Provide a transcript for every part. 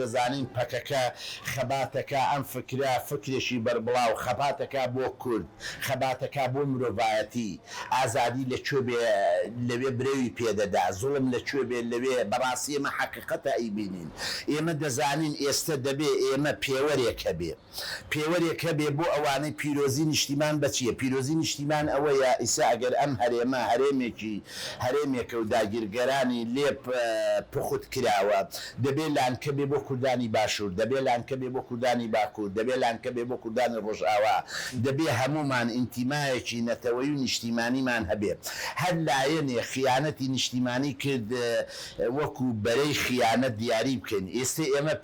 دەزانین پەکەکە خەباتەکە ئەم فکرێکی بەربڵاو خەباتەکە بۆ کورد خەباتەکە بۆ مرۆڤایەتی ئازادی لەکوێ بێ لەوێ برەوی پێدەدا زوڵم لەکوێ بێ لەوێ بەڕاستی ئێمە حەقیقەتە ئەیبینین ئێمە دەزانین ئێستا دەبێ ئێمە پێوەرێکە پێوەرێکە بێ بۆ ئەوانەی پیرۆزی نیشتیمان بەچیە پیرۆزی نیشتیمان ئەوەیە ئیسا ئەگەر ئەم هەرێمە هەرێمێکە و داگیرگەرانی لێ پخوت کراوە دەبێ لانکە بێ بۆ کوردانی باشوور دەبێ لانکە بێ بۆ کوردانی باکوور دەبێ لانکە بێ بۆ کوردانی ڕۆژئاوا دەبێ هەمومان ئینتیمایەکی نەتەوەی و نیشتیمانیمان هەبێ هەر لایەنێ خیانەتی نیشتیمانی کرد وەکو بەرەی خیانەت دیاری بکەین ئێستا ئێمە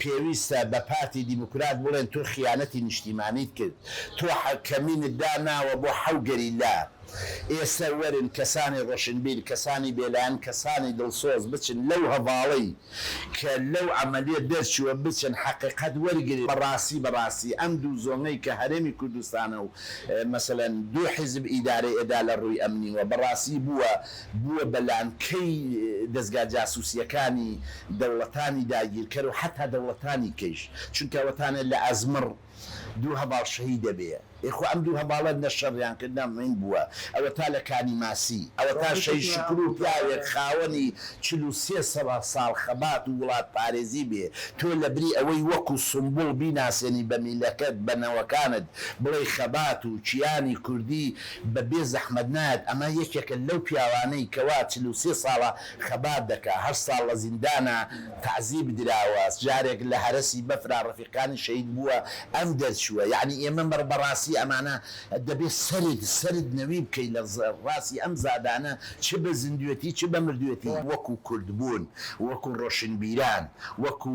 پێویستە بە پارتی دیموکرات بڵێن تۆ خیانەتی نیشتیمانیت کرد تۆ کەمینت داناوە بۆ حەوگەری لا ئێستا وەرن کەسانی ڕۆشنبیر کەسانی بێلایەن کەسانی دڵسۆز بچن لەو هەواڵەی کە لەو عەمەلیە دەرچووە بچن حەقیقەت وەرگری بەڕاستی ئەم دوو زۆنەی کە هەرێمی کوردستانە و مەسەلەن دوو حیزب ئیدارەی ئێدا لە ڕووی ئەمنیوە بەڕاستی بووە بەلانکەی دەستگا جاسووسیەکانی دەوڵەتانی داگیرکەر و حتا دەوڵەتانی کەیش چونکە ئەوەتانە لە ئەزمڕ دوو هەباڵ شەهید دەبێ ئێخۆ ئەم دوو هەباڵە نەشەڕیانکردە من بووە ئەوە تا لە کانی ماسی ئەوە تا شەی شکر و پیاوێک خاوەنی 43 ساڵ خەبات و وڵات پارێزی بێ تۆ لە بری ئەوەی وەکو سمبوڵ بیناسێنی بە میلەکەت بەنەوەکانت بڵێ خەبات و چیانی کوردی بەبێ زەحمەت نایەت ئەمە یەکێکە لەو پیاوانەی کەوا 43 ساڵە خەبات دەکا هەر ساڵ لە زیندانە تعزیب دراوە جارێک لە هەرسی بەفرا ڕەفیقانی شەهید بووە ئەم دەرچووە یعنی ئێمە بەڕاستی ئەمانە دەبێت سرد نەوی بکەی لە ڕاستی ئەم زادانە چ بە زیندوێتی چ بە مردوێتی وەکو کوردبوون وەکو ڕۆشنبیران وەکو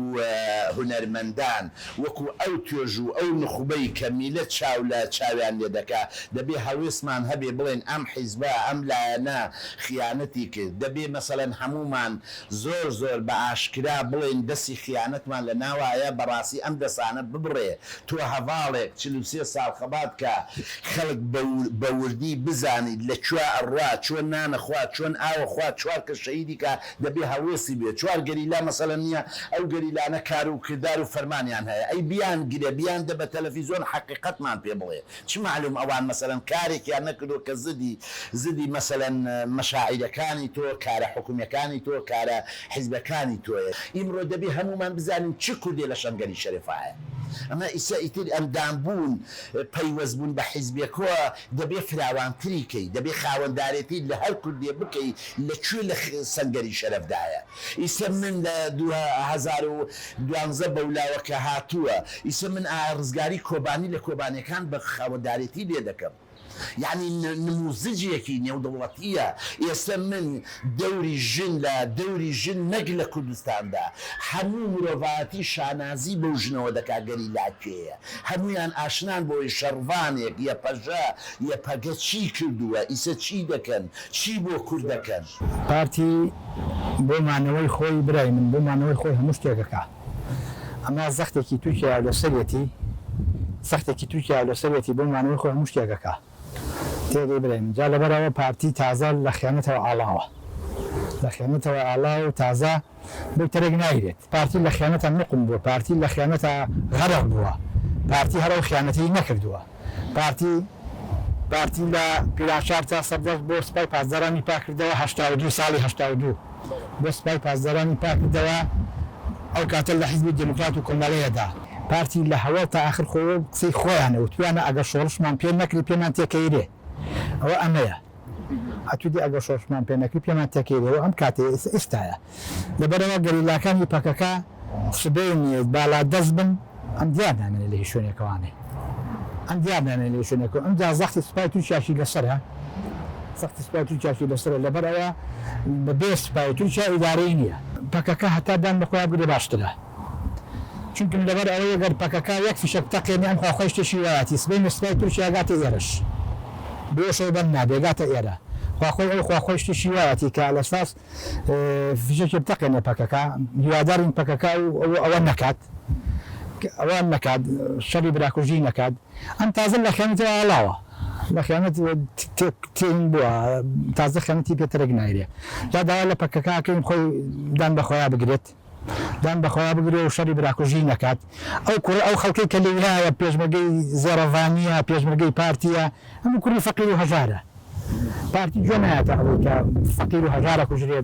هونەرمەندان وەکو ئەو توێژ و ئەو نخوبەی کە میلەت چاو لە چاویان لێ دەکا دەبێ هەوێسمان هەبێ بڵێن ئەم حیزبە ئەم لایەنە خیانەتی کرد دەبێ مەسەلەن هەمومان زۆر بە ئاشکرا بڵێن دەستی خیانەتمان لە ناوایە بەڕاستی ئەم دەسانە ببڕێ تۆ هەواڵێک 43 ساڵ خەبات کە خەڵک بەوردی بزانیت لەکوێ ئەڕوا چۆن نانەخوات چۆن ئاوەخوا چوار کە شەهیدی کە دەبێ هەوێسی بێت چوار گەریلا مەسەلەن نییە ئەو گەریلانە کار و کردار و فەرمانیان هەیە ئەی بیان گرێ بیان دە بە تەلەڤیزۆن حەقیقەتمان پێ بڵێ چ معلوم ئەوان مەسەلەن کارێکیان نەکردو کە زدی مەسەلەن مەشاعیرەکانی تۆ کارە حکوومیەکانی تۆ کارە حیزبەکانی تۆیە ئیمڕۆ دەبێ هەمومان بزانین چ کوردێ لە شەمگەری شەریفایە ئەمە ئیسا ئیتر ئەندامبوون پەیوەستبوون بە حیزبێکەوە دەبێ فراوانتری کەی دەبێ خاوەندارێتی لە هەر کوردێ بکەی لەکوێ لە سەنگەری شەرەفدایە ئیسا من لە 2012 بەولاوەکە هاتووە ئیسا من ڕزگاری کۆبانی لە کۆبانیەکان بە خاوەندارێتی لێ دەکەم یعنی نموزجێکی نێودەوڵەتیە ئێستا من دەوری ژن نەک لە کوردستاندا هەموو مرۆڤایەتی شانازی بەو ژنەوە دەکا گەریلاکێیە هەمویان ئاشنان بۆی شەڕوانێک یەپەگە چی کردووە ئیسە چی دەکەن چی بۆ کورد دەکەن پارتی بۆ مانەوەی خۆی برای من بۆ مانەوەی خۆی هەموو شتێکەکە ئەمە زەختێکی تووشیا لەسەرێتی بۆ مانەوەی خۆی هەموو شتێکەکە تێگەی برێن جا لەبەرەوە پارتی تازە لە خیانەتەوە ئاڵاوە و تازە بەتەرێک نایرێت پارتی لە خیانەتە نقم بووە پارتی لە خیانەتە غەرق بووە پارتی هەرە خیانەتی نەکردووە پارتی لە پیرانشار تا سەردەست بۆ سپای پاسدارانی پاکردەوە 82 ساڵی 82 بۆ سپای پاسدارانی پاکردەوە ئەو کاتە لە حیزبی دموکرات و کۆمەڵەیەدا پارتی لە هەوڵ تا ئاخر قسەی خۆیانە و توانە ئەگەر شۆڕشمان پێ نەکری پێمان تێکەیرێ ئەوە ئەمەیە ئەتودی ئەگەر شۆڕشمان پێ نەکری پێمان تێکەیرێەوە ئەم کاتێ ئێستایە لەبەرەوە گەریلاکانی پەکەکە سبەی نیە بالا دەست بن ئەم دیار نامێنێ لە هیچ شوێنێکەوانێ ئەم جا زەختی سوپای تووشیاشی لەسەرە لەبەرەوە بەبێ سوپای تووشیا ئیدارەی نییە پەکەکە هەتا دان بەخۆیان بگرێ باشترە چونکە لەبەر ئەوەیە گەر پەکەکە یەک فیشەک تەقێنی ئەم خواخۆی شتێکی وایەتی سبەی سوپای تووشیا گاتە ئێرەش بۆشەوە بەم نابێگاتە ئێرە خواخۆی شتێکی وایەتی کە لەساس فیشەکی بتەقێنێ پەکەکە هیوادارین پەکەکە ئەوە نەکات شەڕی براکوژی نەکات ئەم تازە لە خیانەتەوە ئاڵاوە لە خیانەت تێن بووە تازە خیانەتی پێتەرێک نایرێ جا داوا لە پەکەکەکەین خۆی دان بە خۆیان بگرێت دام بەخوا بگرێ و شەری براکوژی نەکات ئەو کوڕ ئەو خەڵکی کە لەویایە پێشمەرگەی زێڕەڤانیە پێشمەرگەی پارتیە هەموو کوڕی فەقیر و هەژارە پارتی گوێ نایەتە ئەوەی کە فەقیر و هەژارە کوژرێت